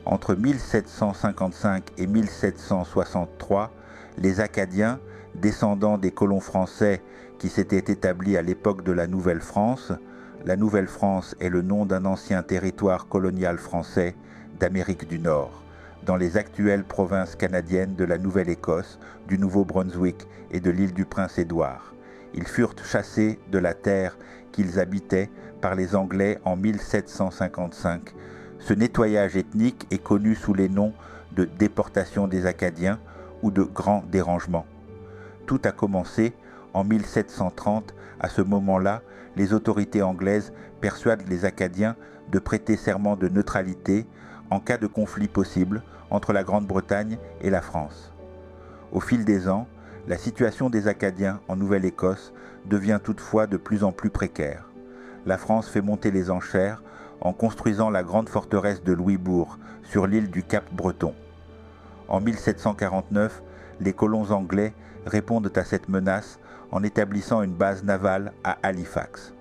Entre 1755 et 1763, les Acadiens, descendants des colons français qui s'étaient établis à l'époque de la Nouvelle-France, la Nouvelle-France est le nom d'un ancien territoire colonial français d'Amérique du Nord, dans les actuelles provinces canadiennes de la Nouvelle-Écosse, du Nouveau-Brunswick et de l'île du Prince-Édouard. Ils furent chassés de la terre qu'ils habitaient par les Anglais en 1755. Ce nettoyage ethnique est connu sous les noms de déportation des Acadiens ou de grand dérangement. Tout a commencé en 1730. À ce moment-là, les autorités anglaises persuadent les Acadiens de prêter serment de neutralité en cas de conflit possible entre la Grande-Bretagne et la France. Au fil des ans, la situation des Acadiens en Nouvelle-Écosse devient toutefois de plus en plus précaire. La France fait monter les enchères en construisant la grande forteresse de Louisbourg sur l'île du Cap-Breton. En 1749, les colons anglais répondent à cette menace en établissant une base navale à Halifax.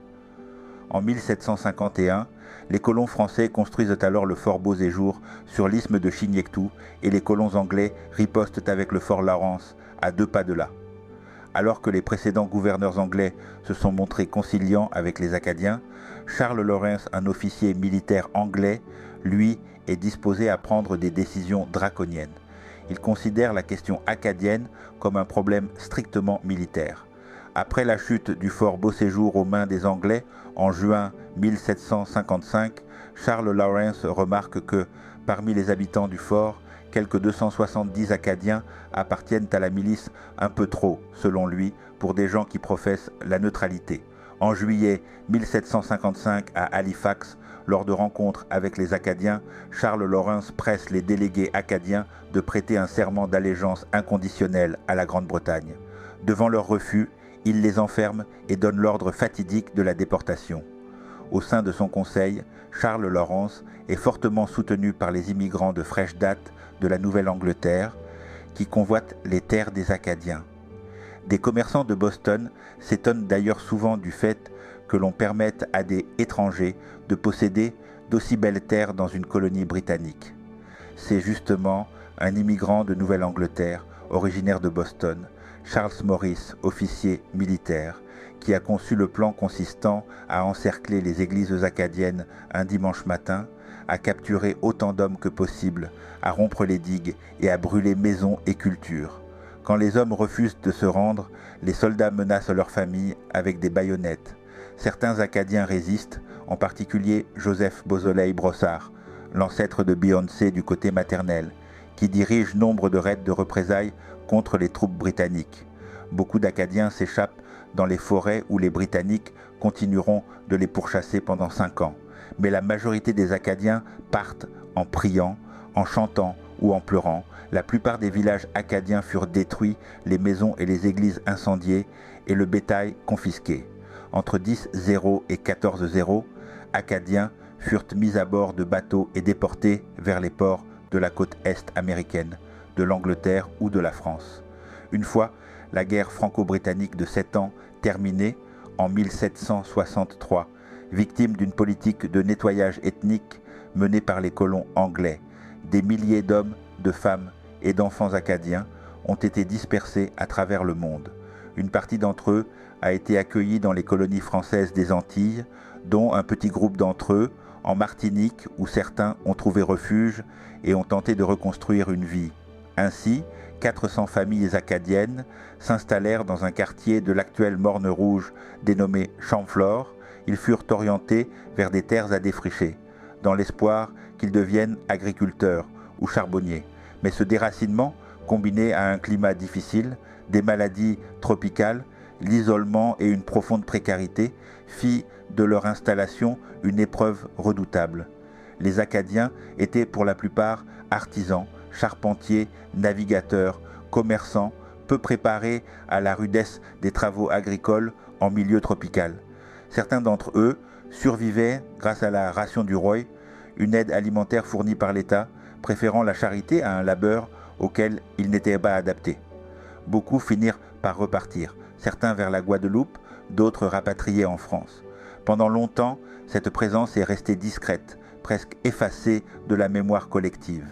En 1751, les colons français construisent alors le fort Beauséjour sur l'isthme de Chignectou et les colons anglais ripostent avec le fort Lawrence à 2 pas de là. Alors que les précédents gouverneurs anglais se sont montrés conciliants avec les Acadiens, Charles Lawrence, un officier militaire anglais, lui, est disposé à prendre des décisions draconiennes. Il considère la question acadienne comme un problème strictement militaire. Après la chute du fort Beauséjour aux mains des Anglais en juin 1755, Charles Lawrence remarque que, parmi les habitants du fort, quelques 270 Acadiens appartiennent à la milice un peu trop, selon lui, pour des gens qui professent la neutralité. En juillet 1755 à Halifax, lors de rencontres avec les Acadiens, Charles Lawrence presse les délégués acadiens de prêter un serment d'allégeance inconditionnelle à la Grande-Bretagne. Devant leur refus, il les enferme et donne l'ordre fatidique de la déportation. Au sein de son conseil, Charles Lawrence est fortement soutenu par les immigrants de fraîche date de la Nouvelle-Angleterre qui convoitent les terres des Acadiens. Des commerçants de Boston s'étonnent d'ailleurs souvent du fait que l'on permette à des étrangers de posséder d'aussi belles terres dans une colonie britannique. C'est justement un immigrant de Nouvelle-Angleterre, originaire de Boston, Charles Morris, officier militaire, qui a conçu le plan consistant à encercler les églises acadiennes un dimanche matin, à capturer autant d'hommes que possible, à rompre les digues et à brûler maisons et cultures. Quand les hommes refusent de se rendre, les soldats menacent leurs familles avec des baïonnettes. Certains Acadiens résistent, en particulier Joseph Beausoleil-Brossard, l'ancêtre de Beyoncé du côté maternel, qui dirige nombre de raids de représailles contre les troupes britanniques. Beaucoup d'Acadiens s'échappent dans les forêts où les Britanniques continueront de les pourchasser pendant 5 ans. Mais la majorité des Acadiens partent en priant, en chantant ou en pleurant. La plupart des villages acadiens furent détruits, les maisons et les églises incendiées et le bétail confisqué. Entre 10-0 et 14-0, Acadiens furent mis à bord de bateaux et déportés vers les ports de la côte est américaine, de l'Angleterre ou de la France. Une fois la guerre franco-britannique de 7 ans terminée en 1763, victime d'une politique de nettoyage ethnique menée par les colons anglais, des milliers d'hommes, de femmes et d'enfants acadiens ont été dispersés à travers le monde. Une partie d'entre eux a été accueillie dans les colonies françaises des Antilles, dont un petit groupe d'entre eux en Martinique où certains ont trouvé refuge et ont tenté de reconstruire une vie. Ainsi, 400 familles acadiennes s'installèrent dans un quartier de l'actuelle Morne Rouge dénommé Chamflore. Ils furent orientés vers des terres à défricher, dans l'espoir qu'ils deviennent agriculteurs ou charbonniers. Mais ce déracinement, combiné à un climat difficile, des maladies tropicales, l'isolement et une profonde précarité, fit de leur installation une épreuve redoutable. Les Acadiens étaient pour la plupart artisans, charpentiers, navigateurs, commerçants, peu préparés à la rudesse des travaux agricoles en milieu tropical. Certains d'entre eux survivaient grâce à la ration du roi, une aide alimentaire fournie par l'État, préférant la charité à un labeur auquel ils n'étaient pas adaptés. Beaucoup finirent par repartir, certains vers la Guadeloupe, d'autres rapatriés en France. Pendant longtemps, cette présence est restée discrète, presque effacée de la mémoire collective.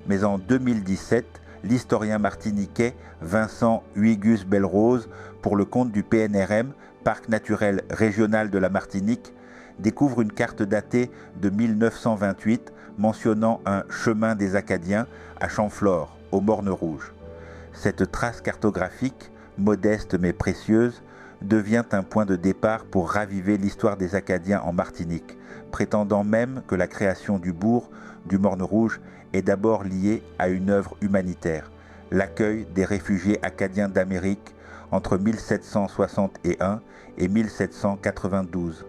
Mais en 2017, l'historien martiniquais Vincent Huyghues-Belrose, pour le compte du PNRM, Parc naturel régional de la Martinique, découvre une carte datée de 1928 mentionnant un chemin des Acadiens à Champflore, aux Mornes Rouges. Cette trace cartographique, modeste mais précieuse, devient un point de départ pour raviver l'histoire des Acadiens en Martinique, prétendant même que la création du bourg du Morne Rouge est d'abord liée à une œuvre humanitaire, l'accueil des réfugiés acadiens d'Amérique entre 1761 et 1792.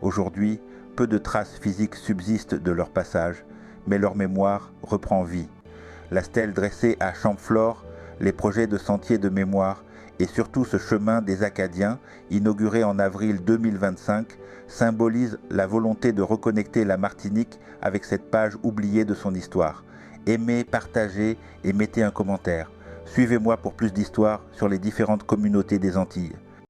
Aujourd'hui, peu de traces physiques subsistent de leur passage, mais leur mémoire reprend vie. La stèle dressée à Champflore, les projets de sentiers de mémoire et surtout ce chemin des Acadiens, inauguré en avril 2025, symbolisent la volonté de reconnecter la Martinique avec cette page oubliée de son histoire. Aimez, partagez et mettez un commentaire. Suivez-moi pour plus d'histoires sur les différentes communautés des Antilles.